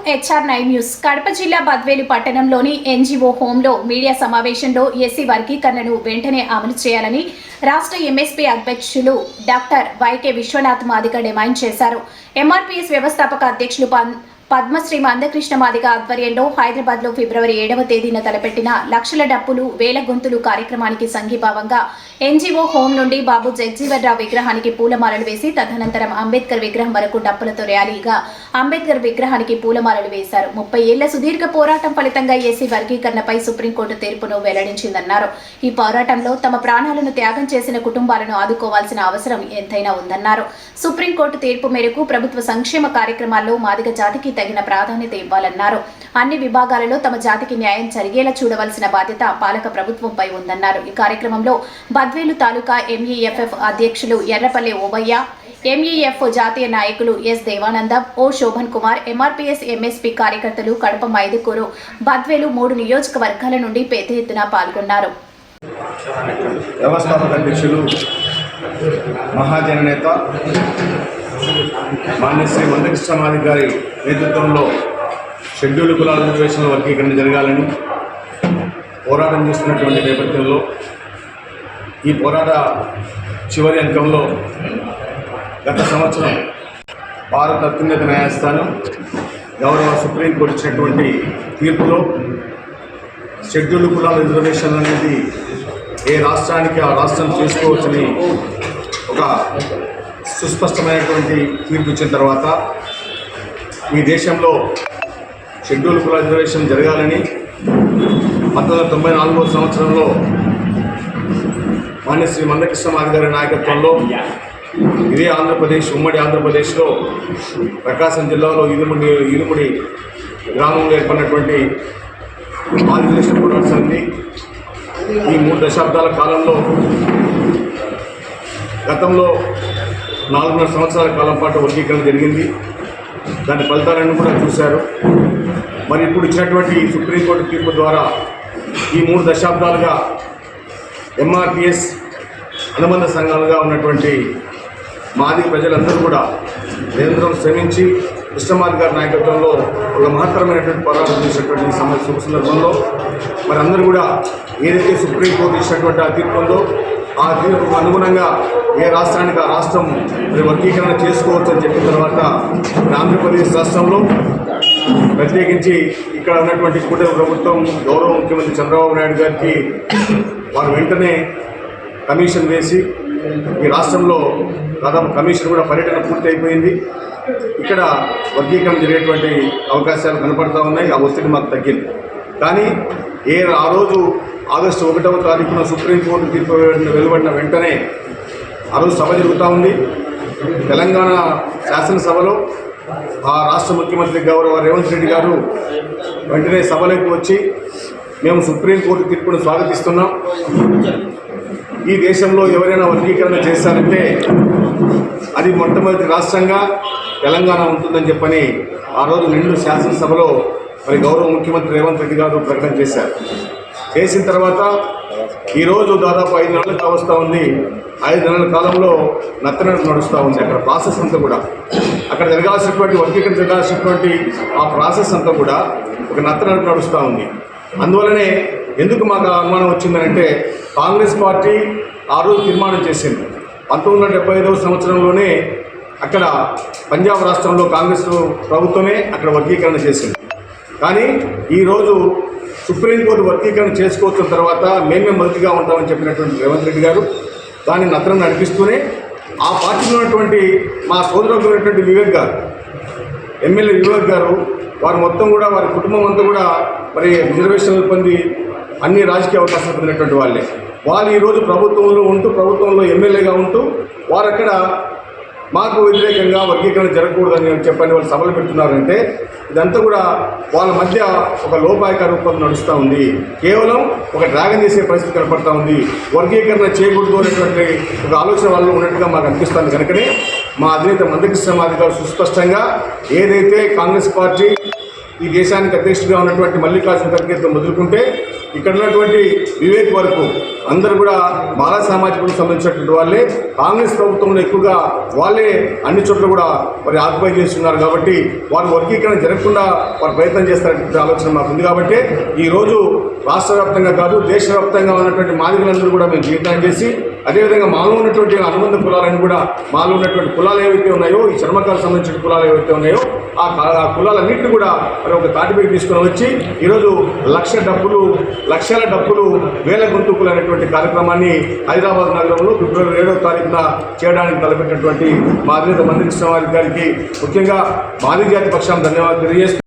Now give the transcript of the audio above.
HR9 news Kadapa జిల్లా బద్వేలు పట్టణంలోని NGO హోంలో మీడియా సమావేశంలో ఎస్సీ వర్గీకరణను వెంటనే అమలు చేయాలని రాష్ట్ర MSP అధ్యక్షులు doctor YK Vishwanath Madiga demand చేశారు. MRPS వ్యవస్థాపక అధ్యక్షులు పద్మశ్రీ మందకృష్ణ మాదిగ ఆధ్వర్యంలో హైదరాబాద్ లో ఫిబ్రవరి 7వ తేదీన తలపెట్టిన లక్షల డప్పులు వేల గొంతులు కార్యక్రమానికి సంఘీభావంగా NGO హోం నుండి బాబు జగజీవన్రావు విగ్రహానికి పూలమాలలు వేసి తదనంతరం అంబేద్కర్ విగ్రహం వరకు డప్పులతో ర్యాలీగా అంబేద్కర్ విగ్రహానికి పూలమాలలు వేశారు. 30 ఏళ్ల సుదీర్ఘ పోరాటం ఫలితంగా ఎస్సీ వర్గీకరణపై సుప్రీంకోర్టు తీర్పును వెల్లడించిందన్నారు. ఈ పోరాటంలో తమ ప్రాణాలను త్యాగం చేసిన కుటుంబాలను ఆదుకోవాల్సిన అవసరం ఎంతైనా ఉందన్నారు. సుప్రీంకోర్టు తీర్పు మేరకు ప్రభుత్వ సంక్షేమ కార్యక్రమాల్లో మాదిగ జాతికి తగిన ప్రాధాన్యత ఇవ్వాలన్నారు. అన్ని విభాగాలలో తమ జాతికి న్యాయం జరిగేలా చూడవలసిన బాధ్యత పాలక ప్రభుత్వంపై ఉందన్నారు. ఈ కార్యక్రమంలో బద్వేలు తాలూకా MEFF అధ్యక్షులు ఎర్రపల్లి ఓబయ్య, MEF జాతీయ నాయకులు S Devanandam, O Shobhan Kumar, MRPS MSP కార్యకర్తలు కడప, మైదుకూరు, బద్వేలు 3 నియోజకవర్గాల నుండి పెద్ద ఎత్తున పాల్గొన్నారు. వ్యవస్థాపక అధ్యక్షులు మహాజననేత మాన్య శ్రీ మందకృష్ణ మాదిగ గారి నేతృత్వంలో షెడ్యూల్డ్ కులాల రిజర్వేషన్ల వర్గీకరణ జరగాలని పోరాటం చేస్తున్నటువంటి నేపథ్యంలో ఈ పోరాట చివరి అంకంలో గత సంవత్సరం భారత అత్యున్నత న్యాయస్థానం గౌరవ సుప్రీంకోర్టు ఇచ్చినటువంటి తీర్పులో షెడ్యూల్డ్ కులాల రిజర్వేషన్ అనేది ఏ రాష్ట్రానికి ఆ రాష్ట్రం చేసుకోవచ్చని ఒక సుస్పష్టమైనటువంటి తీర్పు ఇచ్చిన తర్వాత ఈ దేశంలో షెడ్యూల్డ్ కులాల రిజర్వేషన్ జరగాలని 1994 సంవత్సరంలో మాన్య శ్రీ మందకృష్ణ మాదిగ గారి నాయకత్వంలో ఇదే ఉమ్మడి ఆంధ్రప్రదేశ్లో ప్రకాశం జిల్లాలో ఇరుముడి గ్రామంలో ఏర్పడినటువంటి మాదిగ పోరాట సమితి ఈ 3 దశాబ్దాల కాలంలో గతంలో 4.5 సంవత్సరాల కాలం పాటు వర్గీకరణ జరిగింది. దాని ఫలితాలను కూడా చూశారు. మరి ఇప్పుడు ఇచ్చినటువంటి సుప్రీంకోర్టు తీర్పు ద్వారా ఈ 3 దశాబ్దాలుగా MRPS అనుబంధ సంఘాలుగా ఉన్నటువంటి మాదిగ ప్రజలందరూ కూడా నిరంతరం శ్రమించి కృష్ణమాదిగ గారి నాయకత్వంలో ఒక మహత్తరమైనటువంటి పోరాటం చేసినటువంటి శుభ సందర్భంలో మరి అందరూ కూడా ఏదైతే సుప్రీంకోర్టు ఇచ్చినటువంటి ఆ తీర్పు ఉందో ఆ తీర్పుకు అనుగుణంగా ఏ రాష్ట్రానికి ఆ రాష్ట్రం మరి వర్గీకరణ చేసుకోవచ్చు అని చెప్పిన తర్వాత ఆంధ్రప్రదేశ్ రాష్ట్రంలో ప్రత్యేకించి ఇక్కడ ఉన్నటువంటి కూటమి ప్రభుత్వం గౌరవ ముఖ్యమంత్రి చంద్రబాబు నాయుడు గారికి వారు వెంటనే కమిషన్ వేసి ఈ రాష్ట్రంలో దాదాపు కమిషన్ కూడా పర్యటన పూర్తి అయిపోయింది. ఇక్కడ వర్గీకరణ జరిగేటువంటి అవకాశాలు కనపడుతూ ఉన్నాయి. ఆ ఒత్తిడి మాకు తగ్గింది. కానీ ఆ రోజు ఆగస్టు 1వ తారీఖున సుప్రీంకోర్టు తీర్పు వెలువడిన వెంటనే ఆ రోజు సభ జరుగుతూ ఉంది. తెలంగాణ శాసనసభలో ఆ రాష్ట్ర ముఖ్యమంత్రి గౌరవ రేవంత్ రెడ్డి గారు వెంటనే సభలోకి వచ్చి మేము సుప్రీంకోర్టు తీర్పును స్వాగతిస్తున్నాం, ఈ దేశంలో ఎవరైనా వర్గీకరణ చేస్తారంటే అది మొట్టమొదటి రాష్ట్రంగా తెలంగాణ ఉంటుందని చెప్పని ఆ రోజు నిండు శాసనసభలో మరి గౌరవ ముఖ్యమంత్రి రేవంత్ రెడ్డి గారు ప్రకటన చేశారు. చేసిన తర్వాత ఈరోజు దాదాపు 5 నెలలు కావస్తూ ఉంది. 5 నెలల కాలంలో నత్తనడక నడుస్తూ ఉంది. అక్కడ ప్రాసెస్ అంతా కూడా అక్కడ జరగాల్సినటువంటి వర్గీకరణ జరగాల్సినటువంటి ఆ ప్రాసెస్ అంతా కూడా ఒక నత్తనడక నడుస్తూ ఉంది. అందువలనే ఎందుకు మాకు అనుమానం వచ్చిందంటే కాంగ్రెస్ పార్టీ ఆ రోజు తీర్మానం చేసింది. 1975వ సంవత్సరంలోనే అక్కడ పంజాబ్ రాష్ట్రంలో కాంగ్రెస్ ప్రభుత్వమే అక్కడ వర్గీకరణ చేసింది. కానీ ఈరోజు సుప్రీంకోర్టు వర్గీకరణ చేసుకోవచ్చిన తర్వాత మేమే మొదటిగా ఉంటామని చెప్పినటువంటి రేవంత్ రెడ్డి గారు దాన్ని నత్తనం నడిపిస్తూనే ఆ పార్టీలో ఉన్నటువంటి మా సోదరుడు ఉన్నటువంటి వివేక్ గారు, ఎమ్మెల్యే వివేక్ గారు, వారు మొత్తం కూడా వారి కుటుంబం అంతా కూడా మరి రిజర్వేషన్లు పొంది అన్ని రాజకీయ అవకాశాలు పొందినటువంటి వాళ్ళే. వాళ్ళు ఈరోజు ప్రభుత్వంలో ఉంటూ ప్రభుత్వంలో ఎమ్మెల్యేగా ఉంటూ వారు అక్కడ మాకు వ్యతిరేకంగా వర్గీకరణ జరగకూడదని చెప్పని వాళ్ళు సభలు పెడుతున్నారంటే ఇదంతా కూడా వాళ్ళ మధ్య ఒక లోపాయక రూపంలో నడుస్తూ ఉంది. కేవలం ఒక డ్రాగన్ చేసే పరిస్థితి కనపడుతూ ఉంది. వర్గీకరణ చేయకూడదు అనేటువంటి ఒక ఆలోచన వాళ్ళు ఉన్నట్టుగా మాకు అనిపిస్తుంది. కనుకనే మా అధినేత మందకృష్ణ మాదిగ గారు సుస్పష్టంగా ఏదైతే కాంగ్రెస్ పార్టీ ఈ దేశానికి అధ్యక్షుడిగా ఉన్నటువంటి మల్లికార్జున ఖర్గేతో మొదలుకుంటే ఇక్కడ ఉన్నటువంటి వివేక్ వరకు అందరూ కూడా మాలా సామాజికకు సంబంధించినటువంటి వాళ్ళే. కాంగ్రెస్ ప్రభుత్వంలో ఎక్కువగా వాళ్ళే అన్ని చోట్ల కూడా మరి ఆక్యుపై చేస్తున్నారు కాబట్టి వారు వర్గీకరణ జరగకుండా వారు ప్రయత్నం చేస్తారనే ఆలోచన మాకు ఉంది. కాబట్టి ఈరోజు రాష్ట్ర వ్యాప్తంగా కాదు దేశవ్యాప్తంగా ఉన్నటువంటి మాదిగలందరూ కూడా మేము జీవితం చేసి అదేవిధంగా మాలో ఉన్నటువంటి అనుబంధ కులాలను కూడా మాలో ఉన్నటువంటి కులాలు ఏవైతే ఉన్నాయో ఈ చర్మకాలకు సంబంధించిన కులాలు ఏవైతే ఉన్నాయో ఆ కులాలన్నింటినీ కూడా మరి ఒక తాటిపైకి తీసుకుని వచ్చి ఈరోజు లక్షల డబ్బులు వేల గొంతుకులు అనేటువంటి కార్యక్రమాన్ని హైదరాబాద్ నగరంలో ఫిబ్రవరి 7వ తారీఖున చేయడానికి తలపెట్టినటువంటి మా అధినేత మంత్రి కృష్ణవారి గారికి ముఖ్యంగా మాదిగ జాతి పక్షాన్ని ధన్యవాదాలు తెలియజేస్తూ